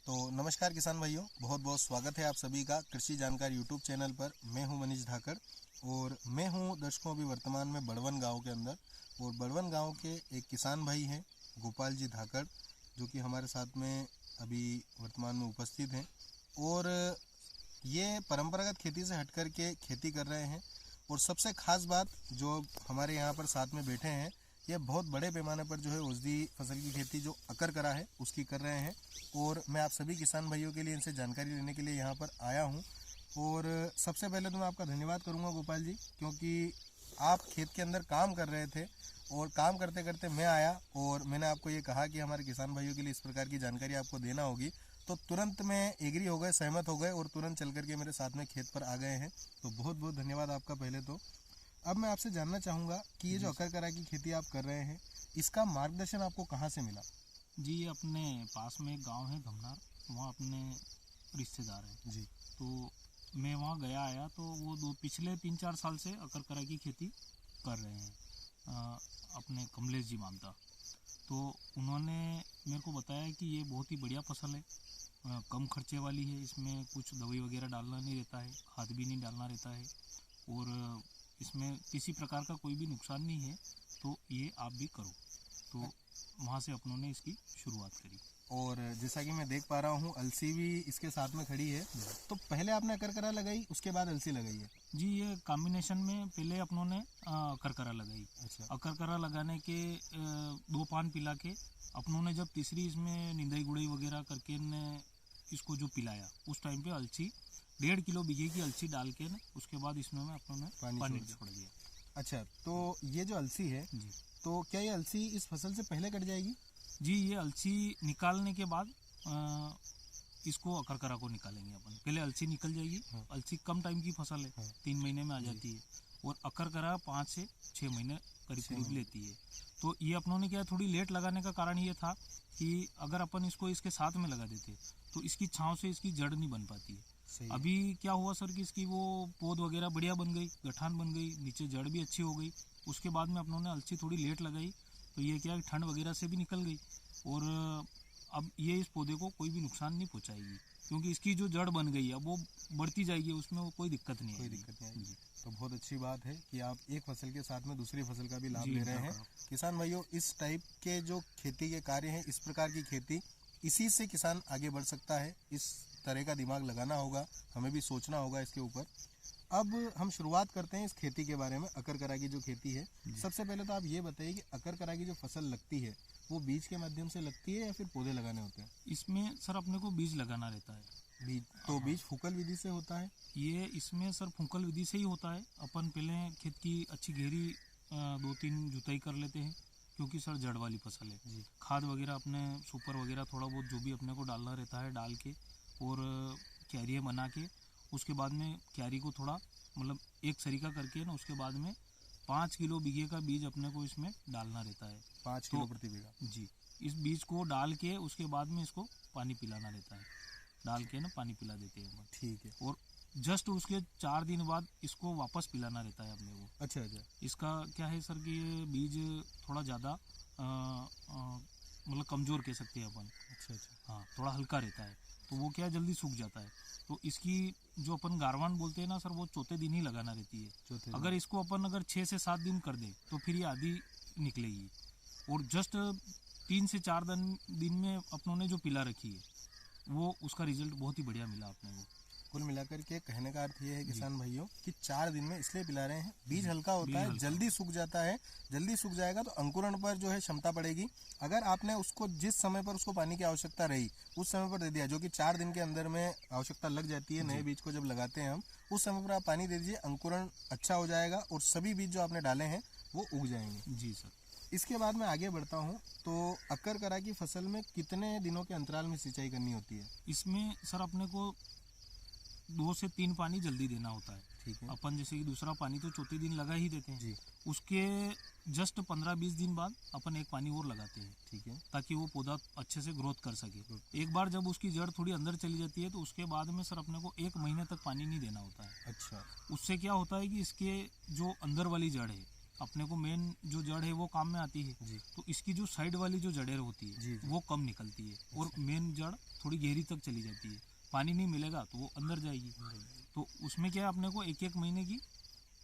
तो नमस्कार किसान भाइयों, बहुत बहुत स्वागत है आप सभी का कृषि जानकारी यूट्यूब चैनल पर। मैं हूं मनीष धाकड़ और मैं हूं दर्शकों अभी वर्तमान में बड़वन गांव के अंदर। और बड़वन गांव के एक किसान भाई हैं गोपाल जी धाकड़, जो कि हमारे साथ में अभी वर्तमान में उपस्थित हैं। और ये परंपरागत खेती से हट कर के खेती कर रहे हैं। और सबसे खास बात जो हमारे यहाँ पर साथ में बैठे हैं, ये बहुत बड़े पैमाने पर जो है औषधि फसल की खेती जो अकर करा है उसकी कर रहे हैं। और मैं आप सभी किसान भाइयों के लिए इनसे जानकारी लेने के लिए यहाँ पर आया हूँ। और सबसे पहले तो मैं आपका धन्यवाद करूँगा गोपाल जी, क्योंकि आप खेत के अंदर काम कर रहे थे और काम करते करते मैं आया और मैंने आपको ये कहा कि हमारे किसान भाइयों के लिए इस प्रकार की जानकारी आपको देना होगी, तो तुरंत में एग्री हो गए, सहमत हो गए और तुरंत चल करके मेरे साथ में खेत पर आ गए हैं। तो बहुत बहुत धन्यवाद आपका पहले तो। अब मैं आपसे जानना चाहूँगा कि ये जो अकर करा की खेती आप कर रहे हैं, इसका मार्गदर्शन आपको कहाँ से मिला? जी, ये अपने पास में एक गांव है धमनार, वहाँ अपने रिश्तेदार हैं जी। तो मैं वहाँ गया आया तो वो पिछले 3-4 साल से अकरकरा की खेती कर रहे हैं। अपने कमलेश जी मानता, तो उन्होंने मेरे को बताया कि ये बहुत ही बढ़िया फसल है, कम खर्चे वाली है, इसमें कुछ दवाई वगैरह डालना नहीं रहता है, खाद भी नहीं डालना रहता है और इसमें किसी प्रकार का कोई भी नुकसान नहीं है, तो ये आप भी करो। तो वहाँ से अपनों ने इसकी शुरुआत करी। और जैसा कि मैं देख पा रहा हूँ अलसी भी इसके साथ में खड़ी है। तो पहले आपने अकरकरा लगाई, उसके बाद अलसी लगाई है? जी, ये कॉम्बिनेशन में पहले अपनों ने अकरकरा लगाई। अच्छा। अकरकरा लगाने के 2 पान पिला के अपनों ने जब तीसरी इसमें निंदाई गुड़ाई वगैरह करके ने इसको जो पिलाया, उस टाइम पे अलसी 1.5 किलो बीघे की अलसी डाल के न उसके बाद इसमें अपनों ने पानी छोड़ दिया। अच्छा, तो ये जो अलसी है जी, तो क्या ये अलसी इस फसल से पहले कट जाएगी? जी, ये अलसी निकालने के बाद इसको अकरकरा को निकालेंगे अपन। पहले अलसी निकल जाएगी। हाँ। अलसी कम टाइम की फसल है, हाँ। 3 महीने में आ जाती है और अकरकरा 5 से 6 महीने करीब लेती है। तो ये अपनों ने क्या थोड़ी लेट लगाने का कारण ये था कि अगर अपन इसको इसके साथ में लगा देते तो इसकी छांव से इसकी जड़ नहीं बन पाती है। अभी क्या हुआ सर कि इसकी वो पौध वगैरह बढ़िया बन गई, गठान बन गई, नीचे जड़ भी अच्छी हो गई। उसके बाद में अपनों ने अलसी थोड़ी लेट लगाई तो ये क्या ठंड वगैरह से भी निकल गई और अब ये इस पौधे को कोई भी नुकसान नहीं पहुंचाएगी, क्योंकि इसकी जो जड़ बन गई है अब वो बढ़ती जाएगी, उसमें वो कोई दिक्कत नहीं आएगी। तो बहुत अच्छी बात है कि आप एक फसल के साथ में दूसरी फसल का भी लाभ ले रहे हैं। किसान भाइयों, इस टाइप के जो खेती के कार्य हैं, इस प्रकार की खेती, इसी से किसान आगे बढ़ सकता है। इस तरह का दिमाग लगाना होगा, हमें भी सोचना होगा इसके ऊपर। अब हम शुरुआत करते हैं इस खेती के बारे में, अकरकरा की जो खेती है। सबसे पहले तो आप ये बताइए कि अकरकरा की जो फसल लगती है वो बीज के माध्यम से लगती है या फिर पौधे लगाने होते हैं? इसमें सर अपने को बीज लगाना रहता है। बीज तो बीज फूकल विधि से होता है? ये इसमें सर फूंकल विधि से ही होता है। अपन पहले खेत की अच्छी गहरी 2-3 जुताई कर लेते हैं, क्योंकि सर जड़ वाली फसल है। खाद वगैरह अपने सुपर वगैरह थोड़ा बहुत जो भी अपने को डालना रहता है डाल के और क्यारियाँ बना के उसके बाद में क्यारी को थोड़ा मतलब एक सरीका करके ना उसके बाद में 5 किलो बीघे का बीज अपने को इसमें डालना रहता है। 5 किलो प्रति बीघा? जी, इस बीज को डाल के उसके बाद में इसको पानी पिलाना रहता है, डाल के ना पानी पिला देते हैं। ठीक है। और जस्ट उसके 4 दिन बाद इसको वापस पिलाना रहता है अपने को। अच्छा अच्छा। इसका क्या है सर कि ये बीज थोड़ा ज़्यादा मतलब कमज़ोर कह सकते हैं अपन। अच्छा अच्छा। हाँ, थोड़ा हल्का रहता है तो वो क्या जल्दी सूख जाता है। तो इसकी जो अपन गारवान बोलते हैं ना सर, वो चौथे दिन ही लगाना रहती है। अगर इसको अपन 6 से 7 दिन कर दे तो फिर ये आधी निकलेगी। और जस्ट 3 से 4 दिन में अपनों ने जो पिला रखी है वो उसका रिजल्ट बहुत ही बढ़िया मिला अपने को। कुल मिलाकर के कहने का अर्थ ये है किसान भाइयों कि 4 दिन में इसलिए पिला रहे हैं। बीज हल्का होता है, जल्दी सूख जाता है, जल्दी सूख जाएगा तो अंकुरण पर जो है क्षमता पड़ेगी। अगर आपने उसको जिस समय पर उसको पानी की आवश्यकता रही उस समय पर दे दिया, जो कि 4 दिन के अंदर में आवश्यकता लग जाती है नए बीज को जब लगाते हैं हम, उस समय पर आप पानी दे दीजिए, अंकुरण अच्छा हो जाएगा और सभी बीज जो आपने डाले हैं वो उग जाएंगे। जी सर। इसके बाद मैं आगे बढ़ता हूँ, तो अकरकरा की फसल में कितने दिनों के अंतराल में सिंचाई करनी होती है? इसमें सर अपने को 2 से 3 पानी जल्दी देना होता है। ठीक है। अपन जैसे कि दूसरा पानी तो चौथे दिन लगा ही देते हैं जी। उसके जस्ट 15-20 दिन बाद अपन एक पानी और लगाते हैं। ठीक है। ताकि वो पौधा अच्छे से ग्रोथ कर सके। एक बार जब उसकी जड़ थोड़ी अंदर चली जाती है तो उसके बाद में सर अपने को 1 महीने तक पानी नहीं देना होता है। अच्छा। उससे क्या होता है कि इसके जो अंदर वाली जड़ है अपने को मेन जो जड़ है वो काम में आती है, जी तो इसकी जो साइड वाली जो जड़ें होती है जी जी। वो कम निकलती है और मेन जड़ थोड़ी गहरी तक चली जाती है। पानी नहीं मिलेगा तो वो अंदर जाएगी। तो उसमें क्या है, अपने को एक एक महीने की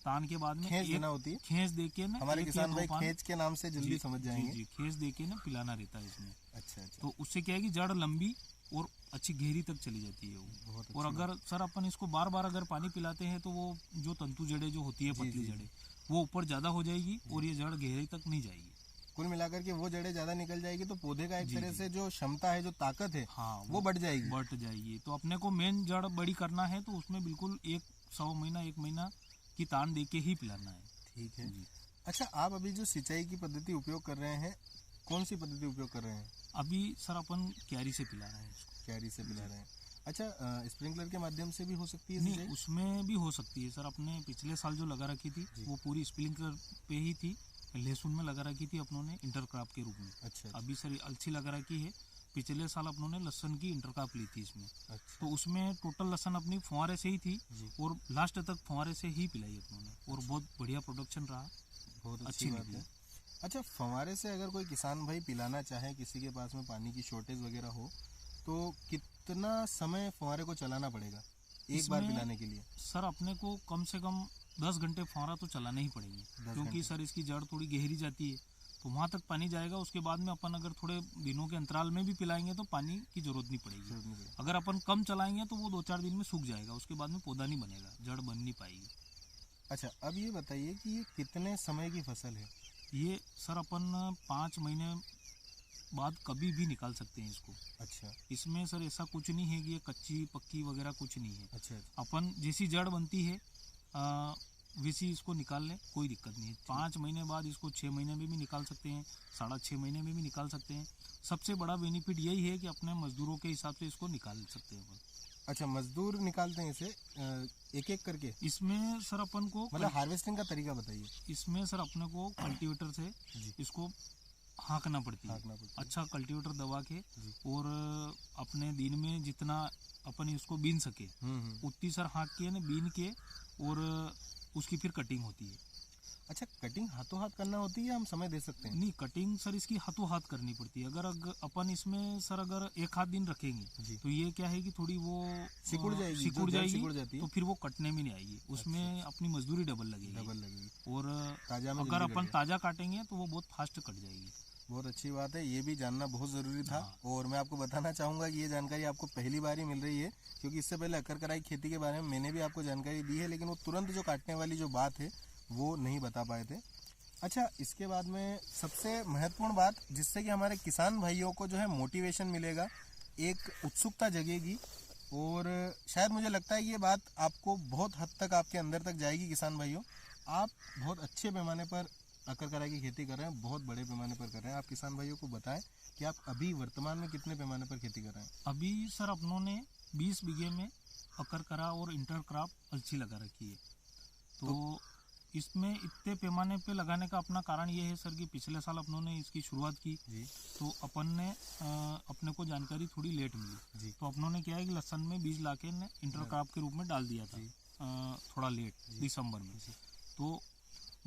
तान के बाद में खींच एक देना होती है। खींच दे के ना, हमारे एक या किसान दो भाई पान, खींच के नाम से जल्दी समझ जाएंगे। जी खींच दे के ना पिलाना रहता है इसमें। अच्छा अच्छा, तो उससे क्या है कि जड़ लंबी और अच्छी गहरी तक चली जाती है वो। बहुत अच्छी और बात। अगर सर अपन इसको बार बार अगर पानी पिलाते हैं तो वो जो तंतु जड़ें जो होती है, जी, पतली जी, जड़ें, वो ऊपर ज्यादा हो जाएगी और ये जड़ गहरी तक नहीं जाएगी। कुल मिलाकर के वो जड़ें ज्यादा निकल जाएगी तो पौधे का एक जी, तरह जी। से जो क्षमता है, जो ताकत है, हाँ वो बढ़ जाएगी। बढ़ जाएगी। तो अपने को मेन जड़ बड़ी करना है तो उसमें बिल्कुल एक 100 महीना 1 महीना की तान दे के ही पिलाना है। ठीक है। जी। अच्छा, आप अभी जो सिंचाई की पद्धति उपयोग कर रहे हैं, कौन सी पद्धति उपयोग कर रहे हैं? अभी सर अपन क्यारी से पिला रहे हैं इसको। क्यारी से पिला रहे हैं। अच्छा, स्प्रिंकलर के माध्यम से भी हो सकती है नहीं, सिंचाई? उसमें भी हो सकती है सर। अपने पिछले साल जो लगा रखी थी जी। वो पूरी स्प्रिंकलर पे ही थी। लहसुन में लगा रखी थी अपनों ने इंटरक्रॉप के रूप में। अच्छा अभी सर अलसी लगा रखी है। पिछले साल अपनों ने लहसुन की इंटरक्रॉप ली थी इसमें। अच्छा तो उसमें टोटल लहसुन अपनी फुहारे से ही थी जी, और लास्ट तक फुहारे से ही पिलाई अपनों ने, और बहुत बढ़िया प्रोडक्शन रहा, बहुत अच्छी अच्छी बात निकली। है। अच्छा, फंवारे से अगर कोई किसान भाई पिलाना चाहे, किसी के पास में पानी की शॉर्टेज वगैरह हो, तो कितना समय फंवारे को चलाना पड़ेगा एक बार इसमें पिलाने के लिए? सर अपने को कम से कम 10 घंटे फुहारा तो चलाना ही पड़ेंगे, 10 क्योंकि घंटे। सर इसकी जड़ थोड़ी गहरी जाती है तो वहाँ तक पानी जाएगा। उसके बाद में अपन अगर थोड़े दिनों के अंतराल में भी पिलाएंगे तो पानी की जरूरत नहीं पड़ेगी। जरूरत नहीं पड़ेगी। अगर अपन कम चलाएंगे तो वो 2-4 दिन में सूख जाएगा, उसके बाद में पौधा नहीं बनेगा, जड़ बन नहीं पाएगी। अच्छा, अब ये बताइए कि ये कितने समय की फसल है? ये सर अपन 5 महीने बाद कभी भी निकाल सकते हैं इसको। अच्छा इसमें सर ऐसा कुछ नहीं है कि ये कच्ची पक्की वगैरह कुछ नहीं है। अच्छा अपन जैसी जड़ बनती है वैसी इसको निकाल लें, कोई दिक्कत नहीं है। 5 महीने बाद इसको 6 महीने में भी निकाल सकते हैं, 6.5 महीने में भी निकाल सकते हैं। सबसे बड़ा बेनिफिट यही है कि अपने मजदूरों के हिसाब से इसको निकाल सकते हैं अपन। अच्छा, मजदूर निकालते हैं इसे एक एक करके? इसमें सर अपन को मतलब हार्वेस्टिंग का तरीका बताइए। इसमें सर अपने को कल्टीवेटर से जी, इसको हाँकना पड़ती है। हाँकना पड़ता है। अच्छा कल्टीवेटर दबा के, जी। और अपने दिन में जितना अपन इसको बीन सके उतनी सर हाँक के ना बीन के, और उसकी फिर कटिंग होती है। अच्छा, कटिंग हाथों हाथ करना होती है या हम समय दे सकते हैं? नहीं, कटिंग सर इसकी हाथों हाथ करनी पड़ती है। अगर अपन इसमें सर अगर 1 आध दिन रखेंगे जी, तो ये क्या है कि थोड़ी वो सिकुड़ जाएगी, सिकुड़ जो जड़ जाएगी, सिकुड़ जाती है। तो फिर वो कटने में नहीं आएगी। उसमें अपनी मजदूरी डबल लगेगी। डबल लगेगी। और ताजा में अगर जल्दी अपन कट ताजा काटेंगे तो वो बहुत फास्ट कट जाएगी। बहुत अच्छी बात है, ये भी जानना बहुत ज़रूरी था। हाँ। और मैं आपको बताना चाहूँगा कि ये जानकारी आपको पहली बार ही मिल रही है, क्योंकि इससे पहले अकरकराई खेती के बारे में मैंने भी आपको जानकारी दी है, लेकिन वो तुरंत जो काटने वाली जो बात है वो नहीं बता पाए थे। अच्छा, इसके बाद में सबसे महत्वपूर्ण बात, जिससे कि हमारे किसान भाइयों को जो है मोटिवेशन मिलेगा, एक उत्सुकता जगेगी, और शायद मुझे लगता है कि ये बात आपको बहुत हद तक आपके अंदर तक जाएगी। किसान भाइयों, आप बहुत अच्छे पैमाने पर अकरकराई की खेती कर रहे हैं, बहुत बड़े पैमाने पर कर रहे हैं। आप किसान भाइयों को बताएं कि आप अभी वर्तमान में कितने पैमाने पर खेती कर रहे हैं? अभी सर अपनों ने 20 बीघे में अकरकरा और इंटरक्रॉप अलसी लगा रखी है। तो इसमें इतने पैमाने पे लगाने का अपना कारण ये है सर कि पिछले साल अपनों ने इसकी शुरुआत की जी तो अपन ने अपने को जानकारी थोड़ी लेट मिली। जी तो अपनों ने क्या है कि लहसन में बीज लाके ने इंटरक्रॉप के रूप में डाल दिया था, थोड़ा लेट दिसंबर में। तो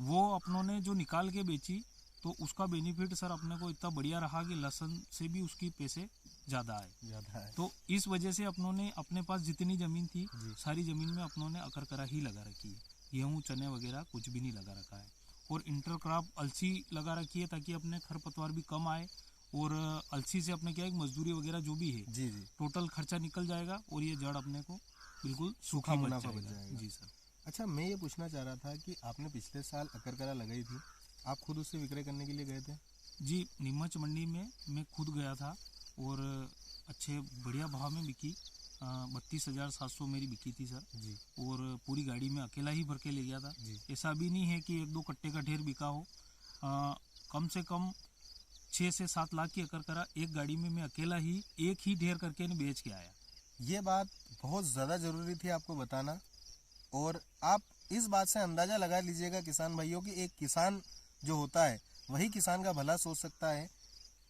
वो अपनों ने जो निकाल के बेची तो उसका बेनिफिट सर अपने को इतना बढ़िया रहा कि लहसन से भी उसकी पैसे ज़्यादा आए। ज़्यादा है। तो इस वजह से अपनों ने अपने पास जितनी ज़मीन थी जी। सारी ज़मीन में अपनों ने अकरकरा ही लगा रखी है। गेहूँ चने वगैरह कुछ भी नहीं लगा रखा है। और इंटरक्रॉप अलसी लगा रखी है ताकि अपने खरपतवार भी कम आए, और अलसी से अपने क्या है मजदूरी वगैरह जो भी है जी जी, टोटल खर्चा निकल जाएगा, और ये जड़ अपने को बिल्कुल सूखा सूखी मुनाफा बच जाएगा। जी सर। अच्छा, मैं ये पूछना चाह रहा था कि आपने पिछले साल अकरकरा लगाई थी, आप खुद उससे विक्रय करने के लिए गए थे? जी, नीमच मंडी में मैं खुद गया था और अच्छे बढ़िया भाव में बिकी। 32,700 मेरी बिकी थी सर। जी और पूरी गाड़ी में अकेला ही भर के ले गया था। जी ऐसा भी नहीं है कि 1-2 कट्टे का ढेर बिका हो। कम से कम 6 से 7 लाख की अकरकरा एक गाड़ी में मैं अकेला ही एक ही ढेर करके बेच के आया। ये बात बहुत ज़्यादा ज़रूरी थी आपको बताना, और आप इस बात से अंदाज़ा लगा लीजिएगा किसान भाइयों कि एक किसान जो होता है वही किसान का भला सोच सकता है।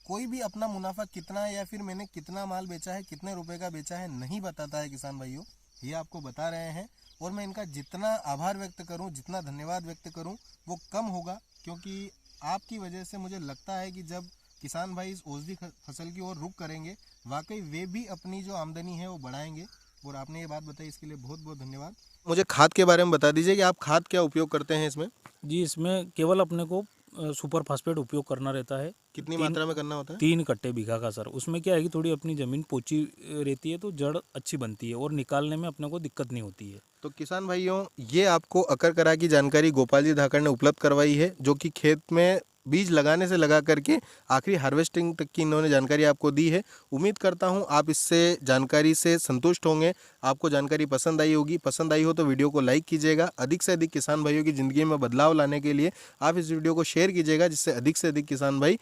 कोई भी अपना मुनाफा कितना है या फिर मैंने कितना माल बेचा है, कितने रुपए का बेचा है, नहीं बताता है किसान भाइयों। ये आपको बता रहे हैं, और मैं इनका जितना आभार व्यक्त करूं, जितना धन्यवाद व्यक्त करूं, वो कम होगा, क्योंकि आपकी वजह से मुझे लगता है कि जब किसान भाई इस औषधि फसल की ओर रुख करेंगे, वाकई वे भी अपनी जो आमदनी है वो बढ़ाएंगे। और आपने ये बात बताई, इसके लिए बहुत बहुत धन्यवाद। मुझे खाद के बारे में बता दीजिए कि आप खाद क्या उपयोग करते हैं इसमें? जी, इसमें केवल अपने को सुपर फास्फेट उपयोग करना रहता है। कितनी मात्रा में करना होता है? 3 कट्टे बीघा का सर। उसमें क्या है कि थोड़ी अपनी ज़मीन पोची रहती है तो जड़ अच्छी बनती है और निकालने में अपने को दिक्कत नहीं होती है। तो किसान भाइयों, ये आपको अकरकरा की जानकारी गोपाल जी धाकड़ ने उपलब्ध करवाई है, जो कि खेत में बीज लगाने से लगा करके आखिरी हार्वेस्टिंग तक की इन्होंने जानकारी आपको दी है। उम्मीद करता हूं आप इससे जानकारी से संतुष्ट होंगे, आपको जानकारी पसंद आई होगी। पसंद आई हो तो वीडियो को लाइक कीजिएगा। अधिक से अधिक किसान भाइयों की ज़िंदगी में बदलाव लाने के लिए आप इस वीडियो को शेयर कीजिएगा, जिससे अधिक से अधिक किसान भाई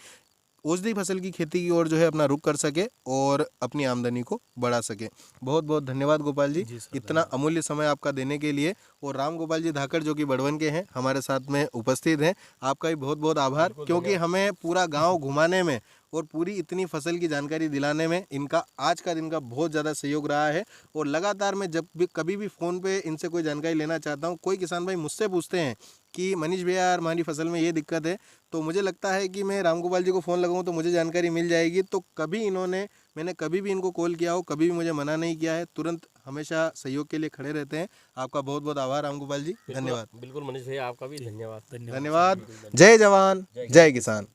औषधि फसल की खेती की ओर जो है अपना रुख कर सके और अपनी आमदनी को बढ़ा सके। बहुत बहुत धन्यवाद गोपाल जी, इतना अमूल्य समय आपका देने के लिए। और राम गोपाल जी धाकड़ जो कि बड़वन के हैं, हमारे साथ में उपस्थित हैं, आपका भी बहुत बहुत आभार, क्योंकि हमें पूरा गांव घुमाने में और पूरी इतनी फसल की जानकारी दिलाने में इनका आज का दिन का बहुत ज़्यादा सहयोग रहा है। और लगातार मैं जब भी कभी भी फ़ोन पे इनसे कोई जानकारी लेना चाहता हूँ, कोई किसान भाई मुझसे पूछते हैं कि मनीष भैया यार हमारी फसल में ये दिक्कत है, तो मुझे लगता है कि मैं राम गोपाल जी को फ़ोन लगाऊं तो मुझे जानकारी मिल जाएगी। तो मैंने कभी भी इनको कॉल किया हो, कभी भी मुझे मना नहीं किया है, तुरंत हमेशा सहयोग के लिए खड़े रहते हैं। आपका बहुत बहुत आभार राम गोपाल जी, धन्यवाद। बिल्कुल मनीष भैया, आपका भी धन्यवाद। धन्यवाद। जय जवान जय किसान।